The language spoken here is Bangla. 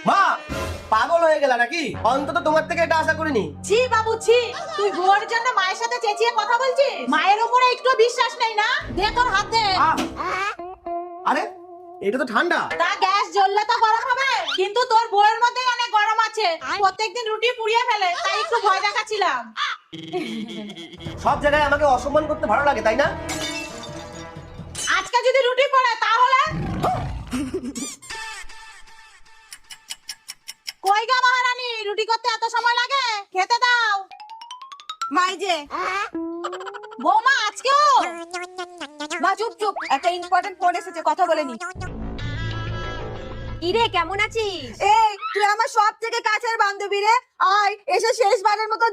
মা পাগল হয়ে গেল নাকি? অন্তত তোমার থেকে এটা আশা করিনি। ছি বাবু ছি, তুই বউয়ের জন্য মায়ের সাথে চেঁচিয়ে কথা বলছিস? মায়ের উপরে একটু বিশ্বাস নেই না? দে তোর হাত দে। আরে এটা তো ঠান্ডা। তা গ্যাস জ্বললে তো গরম হবে, কিন্তু তোর বউয়ের মধ্যে অনেক গরম আছে। প্রত্যেকদিন রুটি পুড়িয়ে ফেলে, তাই একটু ভয় দেখাচ্ছিলাম। সব জায়গায় আমাকে অসম্মান করতে ভালো লাগে, তাই না? আজকে যদি রুটি পড়ে তাহলে? কই গা মহারানী, রুটি করতে এত সময় লাগে? খেতে দাও। মাই যে বৌমা আজকেও? মা চুপ চুপ, একটা ইম্পর্টেন্ট ফোন এসেছে, কথা বলে নি। কিরে কেমন আছিস? এই তুই আমার সব থেকে কাছের বান্ধবী রে, আয় এসে শেষবারের মতো